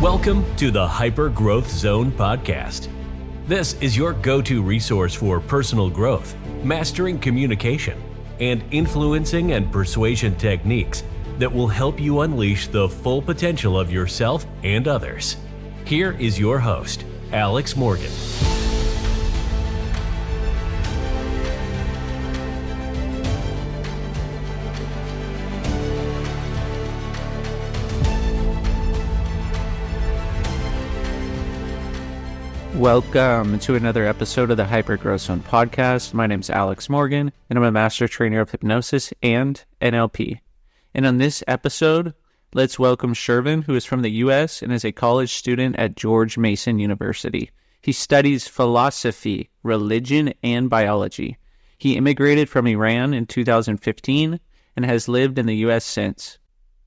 Welcome to the Hyper Growth Zone podcast. This is your go-to resource for personal growth, mastering communication, and influencing and persuasion techniques that will help you unleash the full potential of yourself and others. Here is your host, Alex Morgan. Welcome to another episode of the Hyper Growth Zone podcast. My name is Alex Morgan, and I'm a master trainer of hypnosis and NLP. And on this episode, let's welcome Shervin, who is from the U.S. and is a college student at George Mason University. He studies philosophy, religion, and biology. He immigrated from Iran in 2015 and has lived in the U.S. since.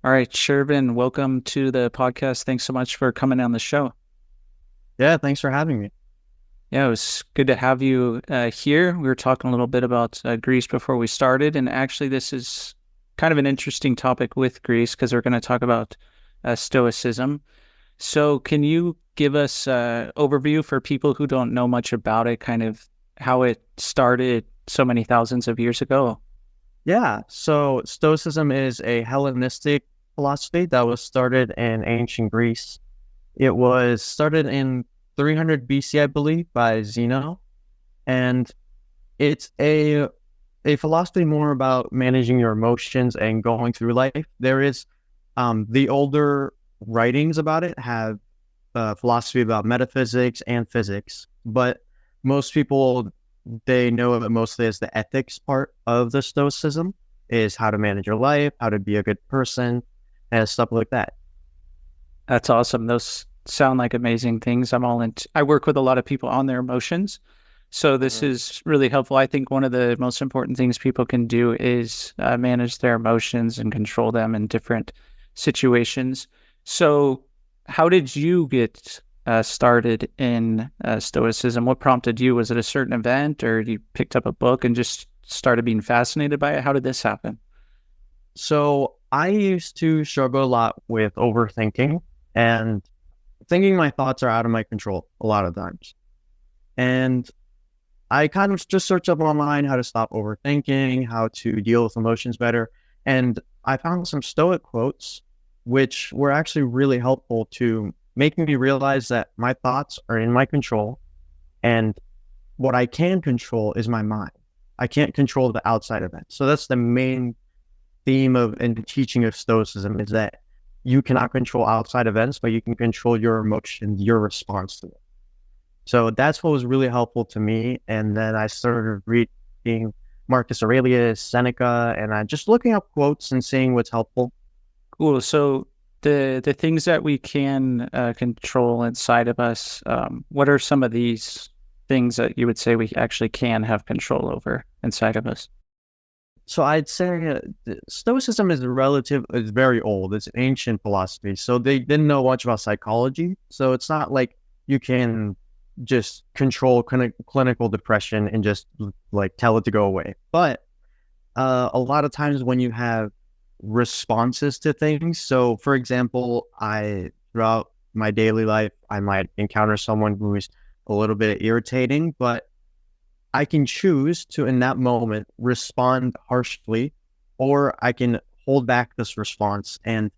All right, Shervin, welcome to the podcast. Thanks so much for coming on the show. Yeah, thanks for having me. Yeah, it was good to have you here. We were talking a little bit about Greece before we started, and actually this is kind of an interesting topic with Greece because we're going to talk about Stoicism. So can you give us an overview for people who don't know much about it, kind of how it started so many thousands of years ago? Yeah, so Stoicism is a Hellenistic philosophy that was started in ancient Greece. It was started in 300 BC, I believe, by Zeno, and it's a philosophy more about managing your emotions and going through life. There is the older writings about it have philosophy about metaphysics and physics, but most people, they know of it mostly as the ethics part of the Stoicism, is how to manage your life, how to be a good person, and stuff like that. That's awesome. Those sound like amazing things. I work with a lot of people on their emotions. So this is really helpful. I think one of the most important things people can do is manage their emotions and control them in different situations. So how did you get started in Stoicism? What prompted you? Was it a certain event, or you picked up a book and just started being fascinated by it? How did this happen? So I used to struggle a lot with overthinking and thinking my thoughts are out of my control a lot of times. And I kind of just searched up online how to stop overthinking, how to deal with emotions better. And I found some Stoic quotes, which were actually really helpful to making me realize that my thoughts are in my control. And what I can control is my mind. I can't control the outside events. So that's the main theme of and teaching of Stoicism, is that you cannot control outside events, but you can control your emotions, your response to it. So that's what was really helpful to me. And then I started reading Marcus Aurelius, Seneca, and I just looking up quotes and seeing what's helpful. Cool. So the things that we can control inside of us, what are some of these things that you would say we actually can have control over inside of us? So I'd say Stoicism is very old. It's an ancient philosophy. So they didn't know much about psychology. So it's not like you can just control clinical depression and just like tell it to go away. But a lot of times when you have responses to things. So for example, throughout my daily life, I might encounter someone who's a little bit irritating, but I can choose to, in that moment, respond harshly, or I can hold back this response. And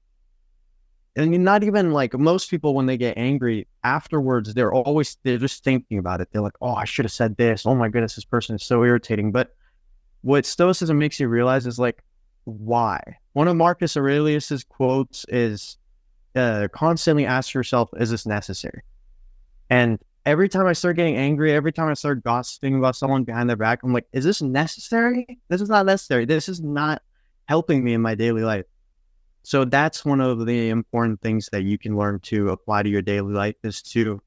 not even like most people, when they get angry afterwards, they're just thinking about it. They're like, oh, I should have said this. Oh my goodness, this person is so irritating. But what Stoicism makes you realize is like, why? One of Marcus Aurelius's quotes is constantly ask yourself, is this necessary? And every time I start getting angry, every time I start gossiping about someone behind their back, I'm like, is this necessary? This is not necessary. This is not helping me in my daily life. So that's one of the important things that you can learn to apply to your daily life, is to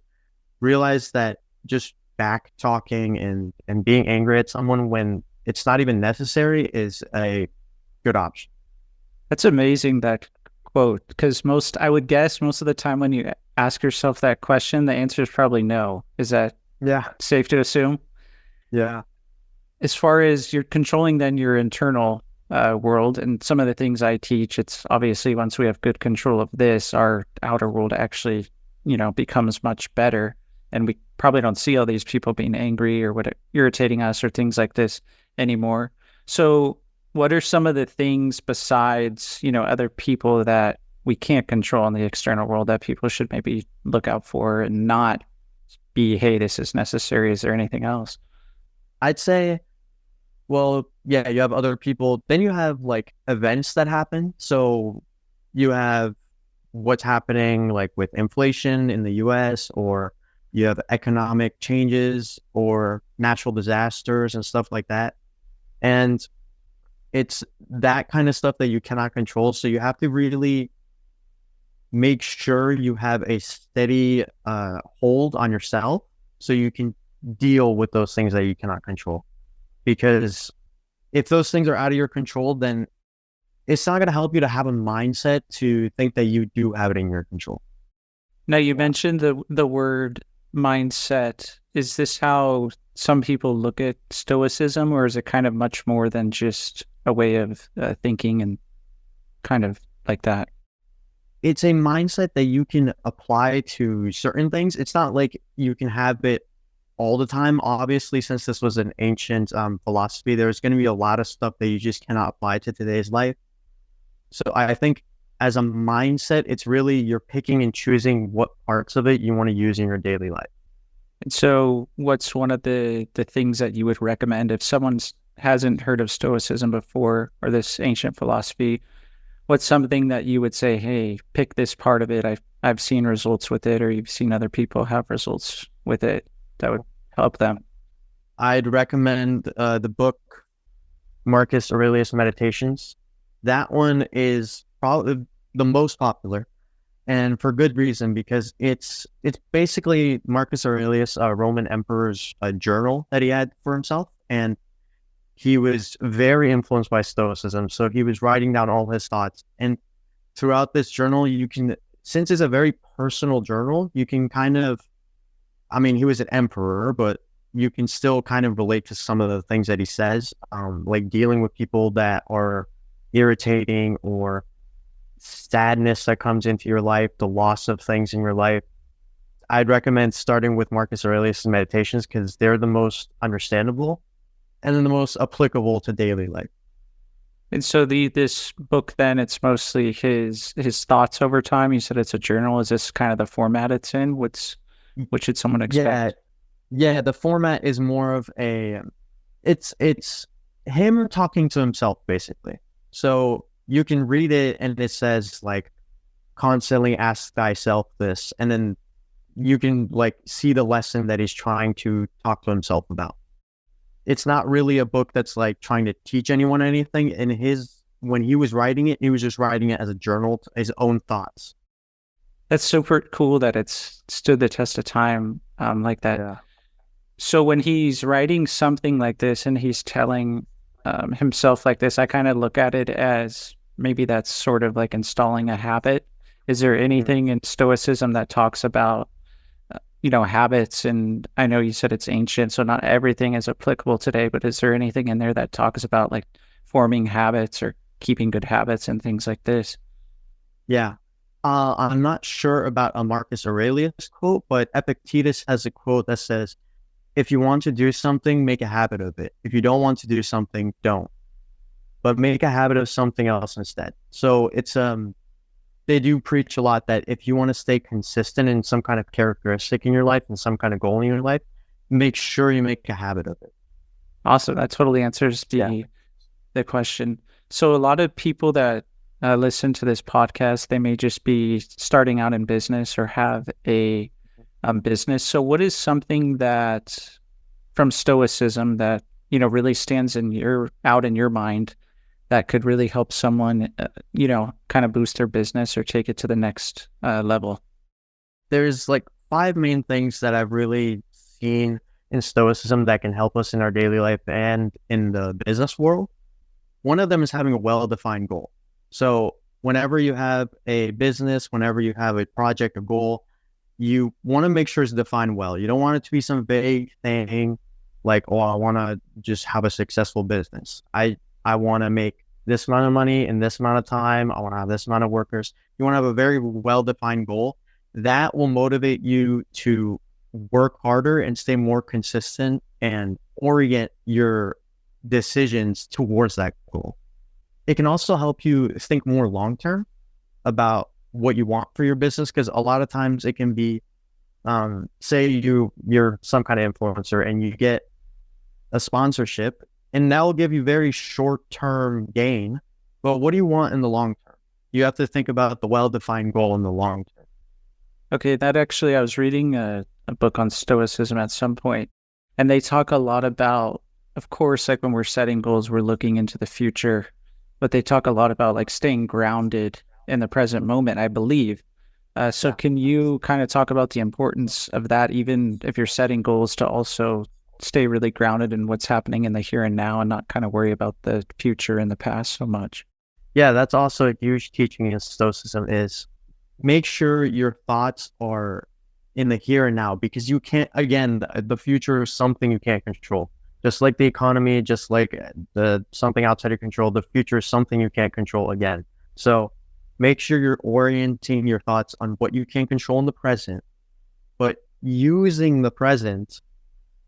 realize that just back talking and being angry at someone when it's not even necessary is a good option. That's amazing, that quote, because I would guess most of the time when you ask yourself that question, the answer is probably no. Is that safe to assume? Yeah. As far as you're controlling then your internal world, and some of the things I teach, it's obviously once we have good control of this, our outer world actually becomes much better. And we probably don't see all these people being angry or what irritating us or things like this anymore. So what are some of the things besides, other people that we can't control in the external world that people should maybe look out for and not be, hey, this is necessary? Is there anything else? I'd say, well, yeah, you have other people. Then you have like events that happen. So you have what's happening like with inflation in the US, or you have economic changes or natural disasters and stuff like that. And it's that kind of stuff that you cannot control. So you have to really make sure you have a steady hold on yourself so you can deal with those things that you cannot control. Because if those things are out of your control, then it's not going to help you to have a mindset to think that you do have it in your control. Now, you mentioned the word mindset. Is this how some people look at Stoicism, or is it kind of much more than just a way of thinking and kind of like that? It's a mindset that you can apply to certain things. It's not like you can have it all the time. Obviously, since this was an ancient philosophy, there's going to be a lot of stuff that you just cannot apply to today's life. So I think as a mindset, it's really you're picking and choosing what parts of it you want to use in your daily life. And so what's one of the things that you would recommend if someone hasn't heard of Stoicism before, or this ancient philosophy? What's something that you would say, hey, pick this part of it. I've seen results with it, or you've seen other people have results with it that would help them? I'd recommend the book Marcus Aurelius Meditations. That one is probably the most popular, and for good reason, because it's basically Marcus Aurelius, a Roman emperor's journal that he had for himself, and he was very influenced by Stoicism. So he was writing down all his thoughts, and throughout this journal, you can, since it's a very personal journal, you can kind of, I mean, he was an emperor, but you can still kind of relate to some of the things that he says, like dealing with people that are irritating, or sadness that comes into your life, the loss of things in your life. I'd recommend starting with Marcus Aurelius' Meditations because they're the most understandable and then the most applicable to daily life. And so this book, then, it's mostly his thoughts over time. You said it's a journal. Is this kind of the format it's in? What should someone expect? Yeah. The format is more of it's him talking to himself, basically. So you can read it and it says like, constantly ask thyself this, and then you can like see the lesson that he's trying to talk to himself about. It's not really a book that's like trying to teach anyone anything. When he was writing it, he was just writing it as a journal, his own thoughts. That's super cool that it's stood the test of time like that. Yeah. So when he's writing something like this and he's telling himself like this, I kind of look at it as maybe that's sort of like installing a habit. Is there anything in Stoicism that talks about habits? And I know you said it's ancient, so not everything is applicable today, but is there anything in there that talks about like forming habits or keeping good habits and things like this? Yeah. I'm not sure about a Marcus Aurelius quote, but Epictetus has a quote that says, if you want to do something, make a habit of it. If you don't want to do something, don't. But make a habit of something else instead. So it's they do preach a lot that if you want to stay consistent in some kind of characteristic in your life and some kind of goal in your life, make sure you make a habit of it. Awesome. That totally answers the question. So a lot of people that listen to this podcast, they may just be starting out in business or have a business. So what is something that from Stoicism that, really stands out in your mind that could really help someone, kind of boost their business or take it to the next level? There's like 5 main things that I've really seen in Stoicism that can help us in our daily life and in the business world. One of them is having a well-defined goal. So whenever you have a business, whenever you have a project, a goal, you want to make sure it's defined well. You don't want it to be some vague thing like, oh, I want to just have a successful business. I want to make this amount of money in this amount of time. I want to have this amount of workers. You want to have a very well-defined goal. that will motivate you to work harder and stay more consistent and orient your decisions towards that goal. It can also help you think more long term about what you want for your business, because a lot of times it can be, say you're some kind of influencer and you get a sponsorship, and that will give you very short term gain. But what do you want in the long term? You have to think about the well-defined goal in the long term. Okay, that actually, I was reading a book on Stoicism at some point, and they talk a lot about, of course, like when we're setting goals, we're looking into the future, but they talk a lot about like staying grounded in the present moment, I believe. So can you kind of talk about the importance of that, even if you're setting goals, to also stay really grounded in what's happening in the here and now and not kind of worry about the future and the past so much? Yeah, that's also a huge teaching in Stoicism, is make sure your thoughts are in the here and now, because you can't, again, the future is something you can't control. Just like the economy, just like something outside your control, the future is something you can't control again. So make sure you're orienting your thoughts on what you can control in the present, but using the present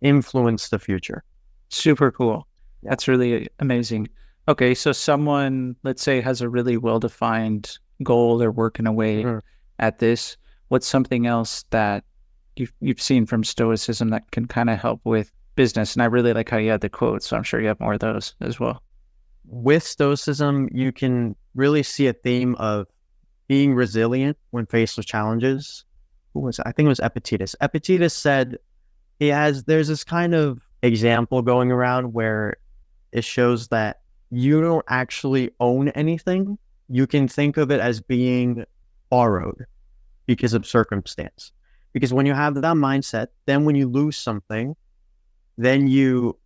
influence the future. Super cool. Yeah. That's really amazing. Okay, so someone, let's say, has a really well-defined goal, they're working away at this. What's something else that you've seen from Stoicism that can kind of help with business? And I really like how you had the quotes, so I'm sure you have more of those as well. With Stoicism, you can really see a theme of being resilient when faced with challenges. Who was it? I think it was Epictetus. Epictetus said there's this kind of example going around where it shows that you don't actually own anything. You can think of it as being borrowed because of circumstance. Because when you have that mindset, then when you lose something, then you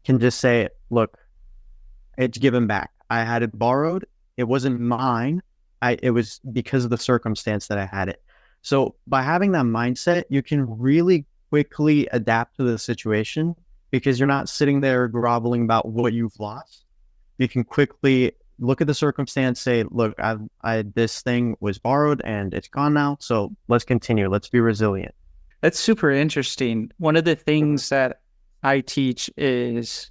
can just say, look, it's given back. I had it borrowed. It wasn't mine. It was because of the circumstance that I had it. So by having that mindset, you can really quickly adapt to the situation, because you're not sitting there groveling about what you've lost. You can quickly look at the circumstance, say, look, this thing was borrowed and it's gone now. So let's continue. Let's be resilient. That's super interesting. One of the things that I teach is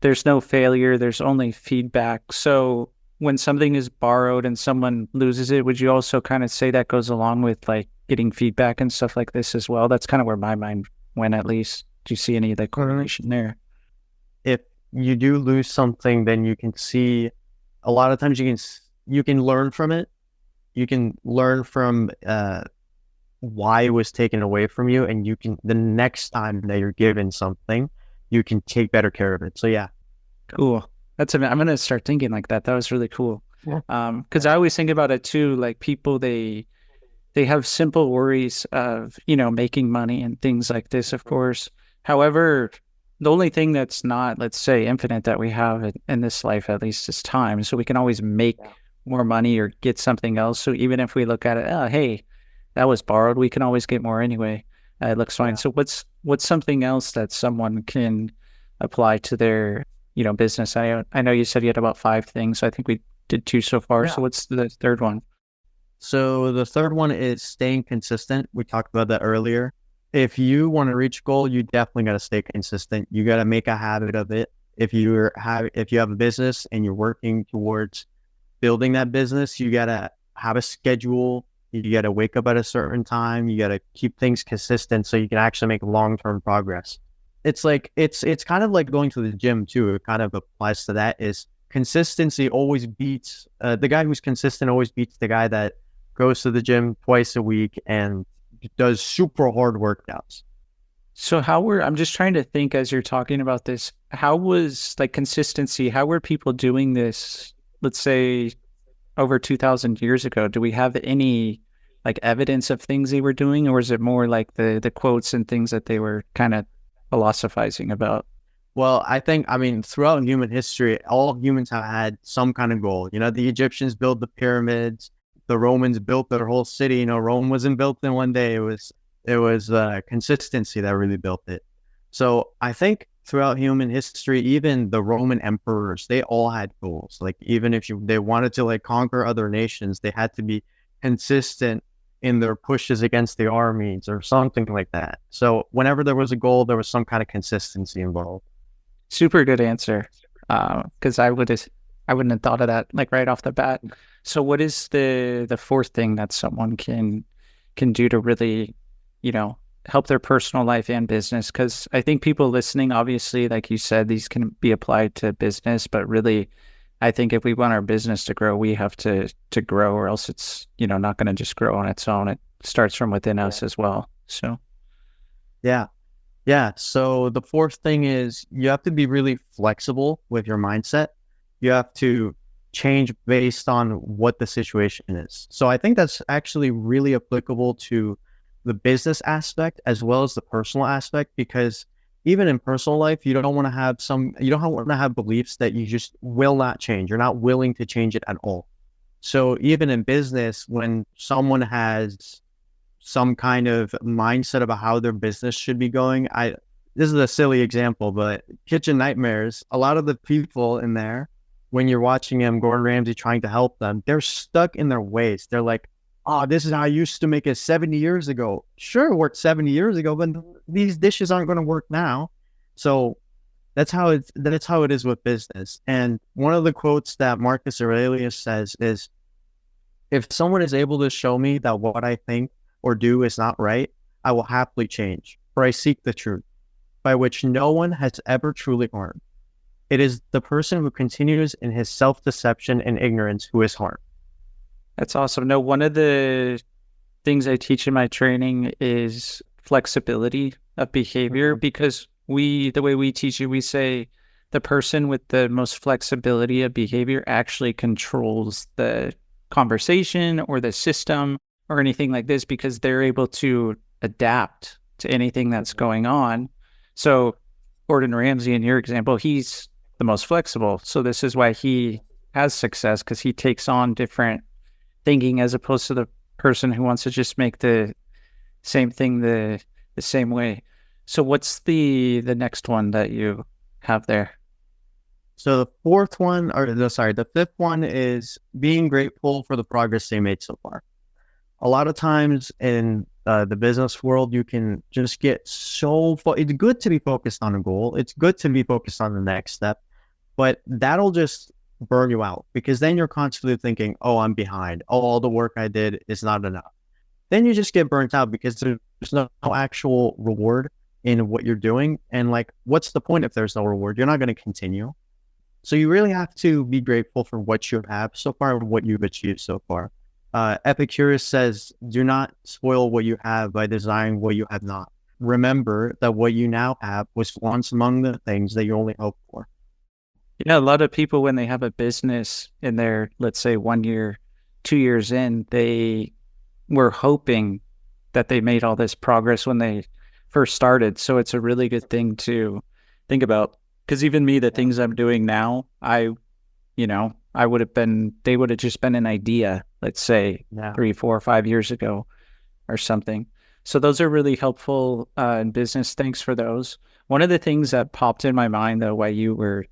there's no failure, there's only feedback. So when something is borrowed and someone loses it, would you also kind of say that goes along with like getting feedback and stuff like this as well? That's kind of where my mind went, at least. Do you see any of the correlation there? If you do lose something, then you can see a lot of times you can learn from it. You can learn from why it was taken away from you, and you can, the next time that you're given something, you can take better care of it. So yeah. Cool. I'm going to start thinking like that. That was really cool. Yeah. Because I always think about it too, like people, they have simple worries of, making money and things like this, of course. However, the only thing that's not, let's say, infinite that we have in this life, at least, is time. So we can always make more money or get something else. So even if we look at it, oh, hey, that was borrowed, we can always get more anyway. It looks fine. So what's something else that someone can apply to their, business? I know you said you had about 5 things. So I think we did 2 so far. Yeah. So what's the third one? So the third one is staying consistent. We talked about that earlier. If you want to reach a goal, you definitely got to stay consistent. You got to make a habit of it. If you have a business and you're working towards building that business, you got to have a schedule. You got to wake up at a certain time. You got to keep things consistent so you can actually make long-term progress. It's like, it's kind of like going to the gym too. It kind of applies to that. Is consistency always beats, the guy who's consistent always beats the guy that goes to the gym twice a week and does super hard workouts. So I'm just trying to think as you're talking about this, how was like consistency, how were people doing this, let's say over 2,000 years ago? Do we have any like evidence of things they were doing, or is it more like the quotes and things that they were kind of philosophizing about? Well, I mean, throughout human history, all humans have had some kind of goal. The Egyptians built the pyramids. The Romans built their whole city. Rome wasn't built in one day. It was consistency that really built it. So I think throughout human history, even the Roman emperors, they all had goals. Like even if they wanted to like conquer other nations, they had to be consistent in their pushes against the armies or something like that. So whenever there was a goal, there was some kind of consistency involved. Super good answer. Because I wouldn't have thought of that like right off the bat. So what is the fourth thing that someone can do to really, help their personal life and business? Because I think people listening, obviously, like you said, these can be applied to business, but really, I think if we want our business to grow, we have to grow, or else it's, not going to just grow on its own. It starts from within us as well. So, Yeah. Yeah. So the fourth thing is you have to be really flexible with your mindset. You have to change based on what the situation is. So I think that's actually really applicable to the business aspect as well as the personal aspect, because even in personal life, you don't want to have beliefs that you just will not change. You're not willing to change it at all. So even in business, when someone has some kind of mindset about how their business should be going, this is a silly example, but Kitchen Nightmares, a lot of the people in there, when you're watching them, Gordon Ramsay trying to help them, they're stuck in their ways. They're like, oh, this is how I used to make it 70 years ago. Sure, it worked 70 years ago, but these dishes aren't going to work now. So that's how it is with business. And one of the quotes that Marcus Aurelius says is, if someone is able to show me that what I think or do is not right, I will happily change, for I seek the truth, by which no one has ever truly harmed. It is the person who continues in his self-deception and ignorance who is harmed. that's awesome. No, one of the things I teach in my training is flexibility of behavior, because the way we teach it, we say the person with the most flexibility of behavior actually controls the conversation or the system or anything like this, because they're able to adapt to anything that's going on. So Gordon Ramsay, in your example, he's the most flexible. So this is why he has success, because he takes on different thinking as opposed to the person who wants to just make the same thing the same way. So what's the next one that you have there? So the fifth one is being grateful for the progress they made so far. A lot of times in the business world, you can just get it's good to be focused on a goal. It's good to be focused on the next step, but that'll just burn you out, because then you're constantly thinking, oh, I'm behind. Oh, all the work I did is not enough. Then you just get burnt out because there's no actual reward in what you're doing. And like, what's the point if there's no reward? You're not going to continue. So you really have to be grateful for what you have so far and what you've achieved so far. Epicurus says, do not spoil what you have by desiring what you have not. Remember that what you now have was once among the things that you only hoped for. Yeah, a lot of people, when they have a business and they're, let's say, 1 year, 2 years in, they were hoping that they made all this progress when they first started. So it's a really good thing to think about. Because even me, the things I'm doing now, they would have just been an idea, let's say 3, 4, 5 years ago or something. So those are really helpful in business. Thanks for those. One of the things that popped in my mind, though, while you were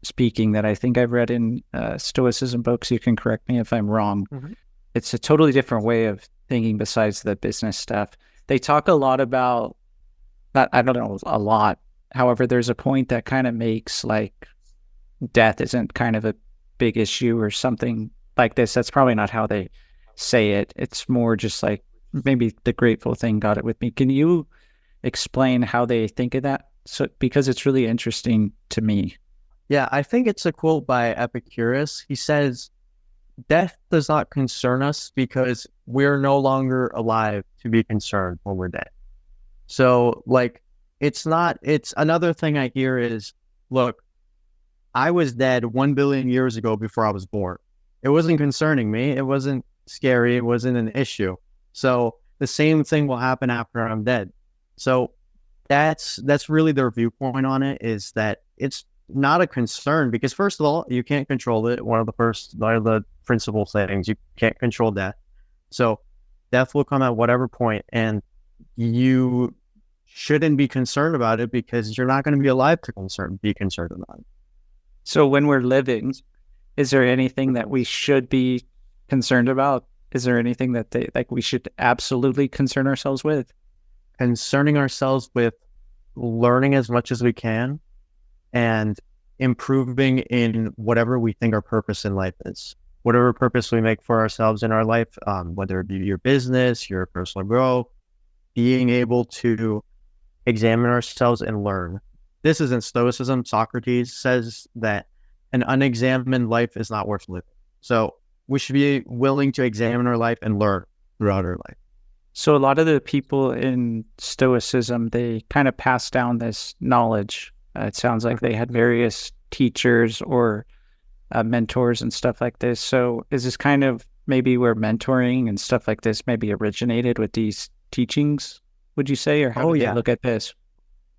speaking, that I think I've read in Stoicism books, you can correct me if I'm wrong. Mm-hmm. It's a totally different way of thinking besides the business stuff. They talk a lot about, I don't know, a lot. However, there's a point that kind of makes like death isn't kind of a big issue or something like this. That's probably not how they say it. It's more just like maybe the grateful thing got it with me. Can you explain how they think of that? So, because it's really interesting to me. Yeah, I think it's a quote by Epicurus. He says, death does not concern us because we're no longer alive to be concerned when we're dead. So like, it's another thing I hear is, look, I was dead 1 billion years ago before I was born. It wasn't concerning me. It wasn't scary. It wasn't an issue. So the same thing will happen after I'm dead. So that's really their viewpoint on it, is that it's not a concern, because first of all, you can't control it. One of the principal things, you can't control death. So death will come at whatever point, and you shouldn't be concerned about it because you're not going to be alive to be concerned about it. So when we're living, is there anything that we should be concerned about? Is there anything that they like we should absolutely concern ourselves with? Concerning ourselves with learning as much as we can and improving in whatever we think our purpose in life is. Whatever purpose we make for ourselves in our life, whether it be your business, your personal growth, being able to examine ourselves and learn. This is in Stoicism. Socrates says that an unexamined life is not worth living. So we should be willing to examine our life and learn throughout our life. So a lot of the people in Stoicism, they kind of pass down this knowledge. It sounds like they had various teachers or mentors and stuff like this. So is this kind of maybe where mentoring and stuff like this maybe originated with these teachings, would you say? Or how do they look at this?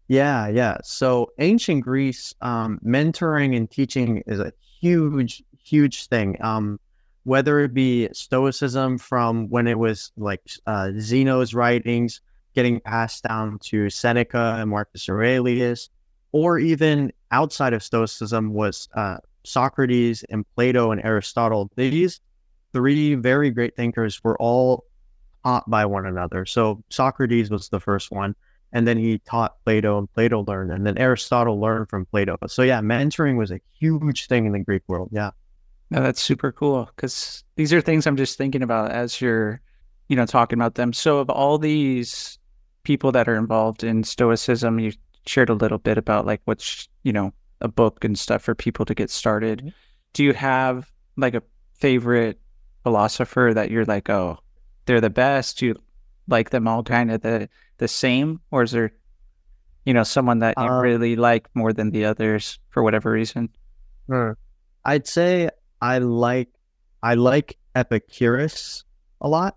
Yeah. So ancient Greece, mentoring and teaching is a huge thing. Whether it be Stoicism from when it was like Zeno's writings getting passed down to Seneca and Marcus Aurelius, or even outside of Stoicism was Socrates and Plato and Aristotle. These three very great thinkers were all taught by one another. So Socrates was the first one, and then he taught Plato, and Plato learned, and then Aristotle learned from Plato. So yeah, mentoring was a huge thing in the Greek world. Yeah. No, that's super cool because these are things I'm just thinking about as you're, talking about them. So of all these people that are involved in Stoicism, you shared a little bit about like what's, a book and stuff for people to get started. Mm-hmm. Do you have like a favorite philosopher that you're like, oh, they're the best? Do you like them all kind of the same? Or is there, someone that you really like more than the others for whatever reason? I'd say I like Epicurus a lot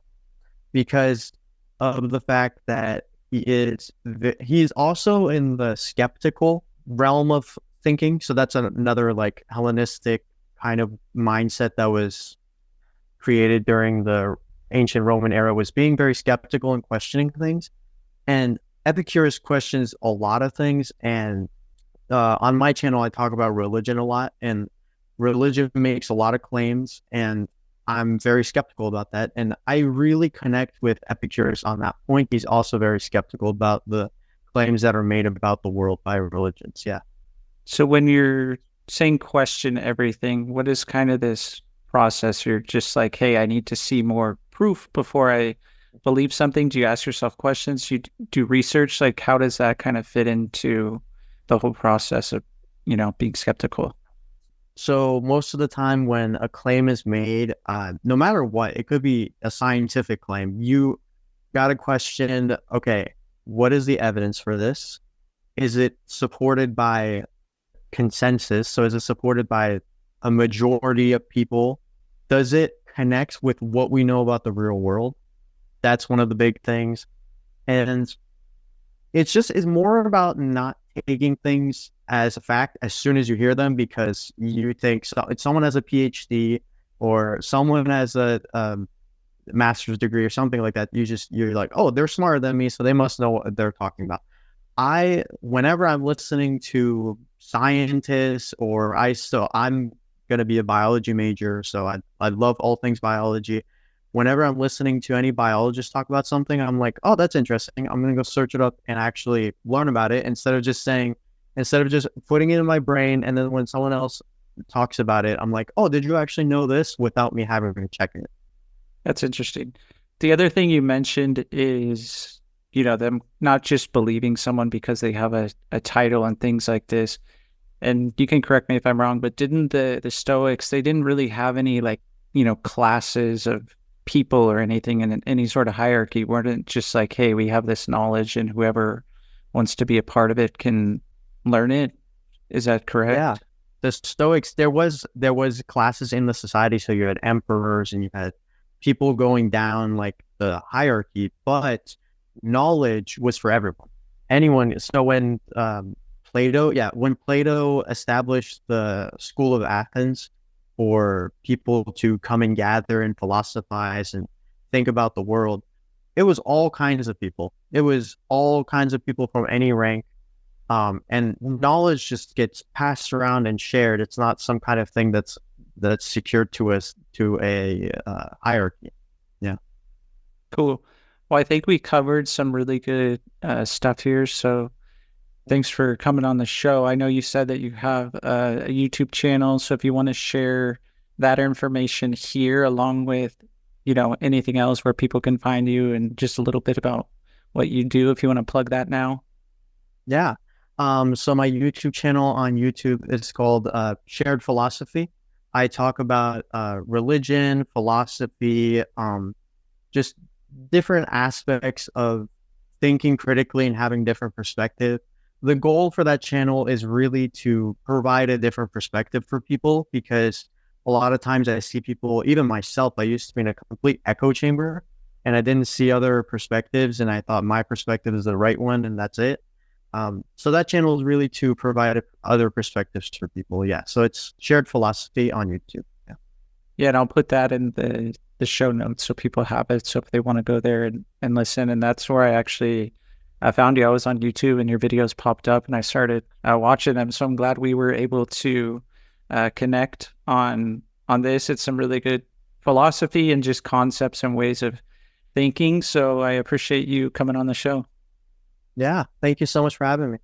because of the fact that he's also in the skeptical realm of thinking. So that's another like Hellenistic kind of mindset that was created during the ancient Roman era, was being very skeptical and questioning things. And Epicurus questions a lot of things. And on my channel, I talk about religion a lot, and religion makes a lot of claims, and I'm very skeptical about that. And I really connect with Epicurus on that point. He's also very skeptical about the claims that are made about the world by religions. Yeah. So when you're saying question everything, what is kind of this process? You're just like, hey, I need to see more proof before I believe something. Do you ask yourself questions? Do you do research? Like, how does that kind of fit into the whole process of, being skeptical? So most of the time when a claim is made, no matter what, it could be a scientific claim, you got to question, okay, what is the evidence for this? Is it supported by consensus? So is it supported by a majority of people? Does it connect with what we know about the real world? That's one of the big things. And it's more about not taking things as a fact as soon as you hear them, because you think someone has a PhD or someone has a master's degree or something like that. You're like, oh, they're smarter than me, so they must know what they're talking about. Whenever I'm listening to scientists, I'm going to be a biology major, so I love all things biology. Whenever I'm listening to any biologist talk about something, I'm like, oh, that's interesting. I'm going to go search it up and actually learn about it instead of just putting it in my brain. And then when someone else talks about it, I'm like, oh, did you actually know this, without me having to check it? That's interesting. The other thing you mentioned is, them not just believing someone because they have a title and things like this. And you can correct me if I'm wrong, but didn't the Stoics, they didn't really have any classes of people or anything in any sort of hierarchy? Weren't it just like, hey, we have this knowledge and whoever wants to be a part of it can learn it? Is that correct? Yeah. The Stoics, there was classes in the society. So you had emperors and you had people going down like the hierarchy, but knowledge was for everyone. Anyone. So when Plato established the school of Athens for people to come and gather and philosophize and think about the world, it was all kinds of people. It was all kinds of people from any rank. And knowledge just gets passed around and shared. It's not some kind of thing that's secured to a hierarchy. Cool. Well, I think we covered some really good stuff here. So thanks for coming on the show. I know you said that you have a YouTube channel. So if you want to share that information here along with, anything else where people can find you and just a little bit about what you do, if you want to plug that now. Yeah. So my YouTube channel on YouTube is called Shared Philosophy. I talk about religion, philosophy, just different aspects of thinking critically and having different perspective. The goal for that channel is really to provide a different perspective for people, because a lot of times I see people, even myself, I used to be in a complete echo chamber and I didn't see other perspectives, and I thought my perspective is the right one and that's it. So that channel is really to provide other perspectives for people. Yeah. So it's Shared Philosophy on YouTube. Yeah. Yeah, and I'll put that in the show notes so people have it. So if they want to go there and listen, and that's where I found you. I was on YouTube and your videos popped up and I started watching them. So I'm glad we were able to connect on this. It's some really good philosophy and just concepts and ways of thinking. So I appreciate you coming on the show. Yeah. Thank you so much for having me.